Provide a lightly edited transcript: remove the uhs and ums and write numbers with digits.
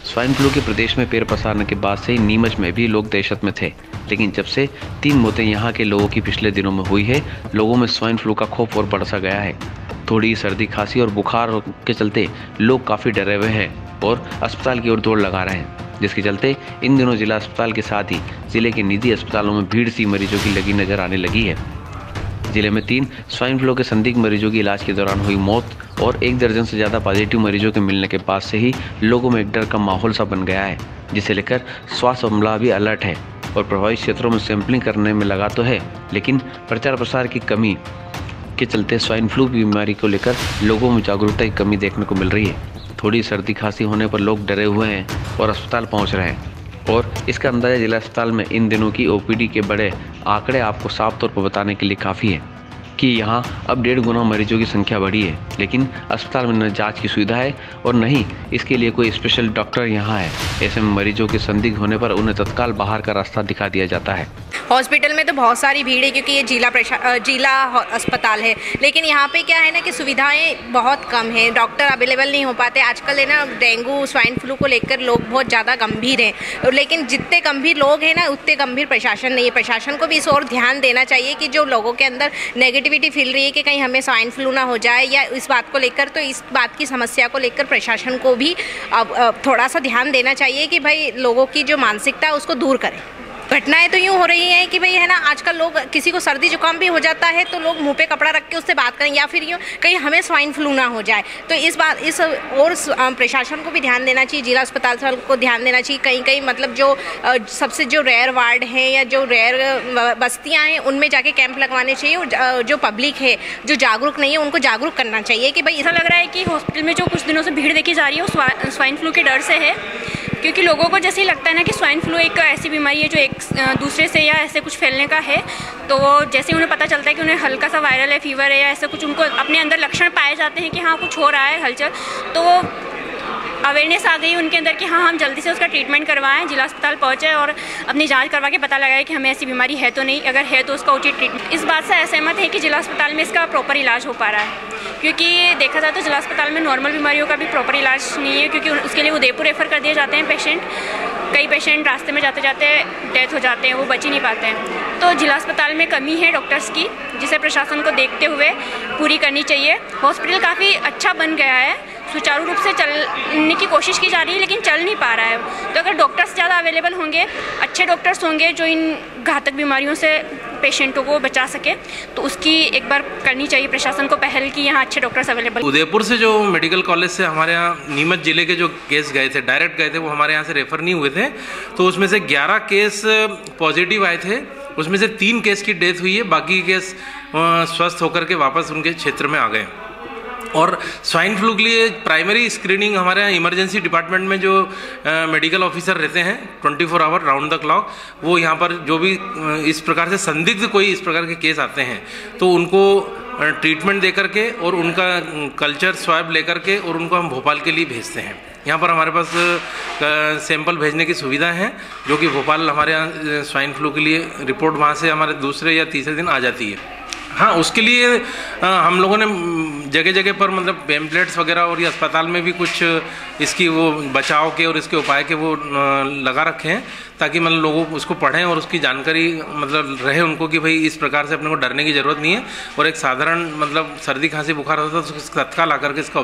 Swine flu के प्रदेश में पैर पसारने के बाद से ही नीमच में भी लोग दहशत में थे, लेकिन जब से 3 मौतें यहाँ के लोगों की पिछले दिनों में हुई है, लोगों में स्वाइन फ्लू का खौफ और बढ़ सा गया है। थोड़ी सर्दी, खांसी और बुखार के चलते लोग काफ़ी डरे हुए हैं और अस्पताल की ओर दौड़ लगा रहे हैं, जिसके चलते इन दिनों जिला अस्पताल के साथ ही जिले के निजी अस्पतालों में भीड़ सी मरीजों की लगी नजर आने लगी है। जिले में 3 स्वाइन फ्लू के संदिग्ध मरीजों की इलाज के दौरान हुई मौत और 1 दर्जन से ज़्यादा पॉजिटिव मरीजों के मिलने के बाद से ही लोगों में एक डर का माहौल सा बन गया है, जिसे लेकर स्वास्थ्य अमला भी अलर्ट है और प्रभावित क्षेत्रों में सैंपलिंग करने में लगा तो है, लेकिन प्रचार प्रसार की कमी के चलते स्वाइन फ्लू बीमारी को लेकर लोगों में जागरूकता की कमी देखने को मिल रही है। थोड़ी सर्दी खांसी होने पर लोग डरे हुए हैं और अस्पताल पहुँच रहे हैं, और इसका अंदाजा जिला अस्पताल में इन दिनों की ओपीडी के बड़े आंकड़े आपको साफ तौर पर बताने के लिए काफ़ी है कि यहाँ अब 1.5 गुना मरीजों की संख्या बढ़ी है, लेकिन अस्पताल में न जांच की सुविधा है और न ही इसके लिए कोई स्पेशल डॉक्टर यहाँ है। ऐसे में मरीजों के संदिग्ध होने पर उन्हें तत्काल बाहर का रास्ता दिखा दिया जाता है। हॉस्पिटल में तो बहुत सारी भीड़ है क्योंकि ये जिला अस्पताल है, लेकिन यहाँ पे क्या है ना कि सुविधाएं बहुत कम हैं, डॉक्टर अवेलेबल नहीं हो पाते। आजकल है ना डेंगू स्वाइन फ्लू को लेकर लोग बहुत ज़्यादा गंभीर हैं, लेकिन जितने गंभीर लोग हैं ना उतने गंभीर प्रशासन नहीं है। प्रशासन को भी इस ओर ध्यान देना चाहिए कि जो लोगों के अंदर नेगेटिविटी फैल रही है कि कहीं हमें स्वाइन फ्लू ना हो जाए या इस बात को लेकर, तो इस बात की समस्या को लेकर प्रशासन को भी अब थोड़ा सा ध्यान देना चाहिए कि भाई लोगों की जो मानसिकता है उसको दूर करें। घटनाएं तो यूँ हो रही हैं कि भाई है ना, आजकल लोग किसी को सर्दी जुकाम भी हो जाता है तो लोग मुंह पे कपड़ा रख के उससे बात करें या फिर यूँ कहीं हमें स्वाइन फ्लू ना हो जाए। तो इस और प्रशासन को भी ध्यान देना चाहिए, जिला अस्पताल को ध्यान देना चाहिए। कहीं कहीं मतलब जो सबसे जो रेयर वार्ड हैं या जो रेयर बस्तियाँ हैं उनमें जाके कैंप लगवाने चाहिए, और जो पब्लिक है जो जागरूक नहीं है उनको जागरूक करना चाहिए कि भाई ऐसा लग रहा है कि हॉस्पिटल में जो कुछ दिनों से भीड़ देखी जा रही है वो स्वाइन फ्लू के डर से है, क्योंकि लोगों को जैसे ही लगता है ना कि स्वाइन फ्लू एक ऐसी बीमारी है जो एक दूसरे से या ऐसे कुछ फैलने का है, तो जैसे उन्हें पता चलता है कि उन्हें हल्का सा वायरल है, फीवर है या ऐसा कुछ उनको अपने अंदर लक्षण पाए जाते हैं कि हाँ कुछ हो रहा है हलचल, तो अवेयरनेस आ गई उनके अंदर कि हाँ हम जल्दी से उसका ट्रीटमेंट करवाएं, जिला अस्पताल पहुँचे और अपनी जांच करवा के पता लगाए कि हमें ऐसी बीमारी है तो नहीं, अगर है तो उसका उचित ट्रीटमेंट। इस बात से असहमत है कि जिला अस्पताल में इसका प्रॉपर इलाज हो पा रहा है, क्योंकि देखा जाए तो जिला अस्पताल में नॉर्मल बीमारियों का भी प्रॉपर इलाज नहीं है, क्योंकि उसके लिए उदयपुर रेफ़र कर दिए जाते हैं पेशेंट। कई पेशेंट रास्ते में जाते जाते डेथ हो जाते हैं, वो बच ही नहीं पाते हैं। तो जिला अस्पताल में कमी है डॉक्टर्स की, जिसे प्रशासन को देखते हुए पूरी करनी चाहिए। हॉस्पिटल काफ़ी अच्छा बन गया है, सुचारू रूप से चलने की कोशिश की जा रही है, लेकिन चल नहीं पा रहा है। तो अगर डॉक्टर्स ज़्यादा अवेलेबल होंगे, अच्छे डॉक्टर्स होंगे जो इन घातक बीमारियों से पेशेंटों को बचा सके, तो उसकी एक बार करनी चाहिए प्रशासन को पहल कि यहाँ अच्छे डॉक्टर्स अवेलेबल। उदयपुर से जो मेडिकल कॉलेज से हमारे यहाँ नीमच जिले के जो केस गए थे, डायरेक्ट गए थे, वो हमारे यहाँ से रेफ़र नहीं हुए थे, तो उसमें से 11 केस पॉजिटिव आए थे, उसमें से 3 केस की डेथ हुई है, बाकी केस स्वस्थ होकर के वापस उनके क्षेत्र में आ गए। और स्वाइन फ्लू के लिए प्राइमरी स्क्रीनिंग हमारे यहाँ इमरजेंसी डिपार्टमेंट में जो मेडिकल ऑफिसर रहते हैं 24 आवर राउंड द क्लॉक, वो यहाँ पर जो भी इस प्रकार से संदिग्ध कोई इस प्रकार के केस आते हैं तो उनको ट्रीटमेंट दे करके और उनका कल्चर स्वैब लेकर के और उनको हम भोपाल के लिए भेजते हैं। यहाँ पर हमारे पास सैंपल भेजने की सुविधा है, जो कि भोपाल हमारे यहाँ स्वाइन फ्लू के लिए रिपोर्ट वहाँ से हमारे दूसरे या तीसरे दिन आ जाती है। हाँ, उसके लिए हम लोगों ने जगह जगह पर मतलब पैम्पलेट्स वगैरह और ये अस्पताल में भी कुछ इसकी वो बचाव के और इसके उपाय के वो लगा रखे हैं, ताकि मतलब लोगों उसको पढ़ें और उसकी जानकारी मतलब रहे उनको कि भाई इस प्रकार से अपने को डरने की ज़रूरत नहीं है, और एक साधारण मतलब सर्दी खांसी बुखार होता है तो तत्काल आकर के इसका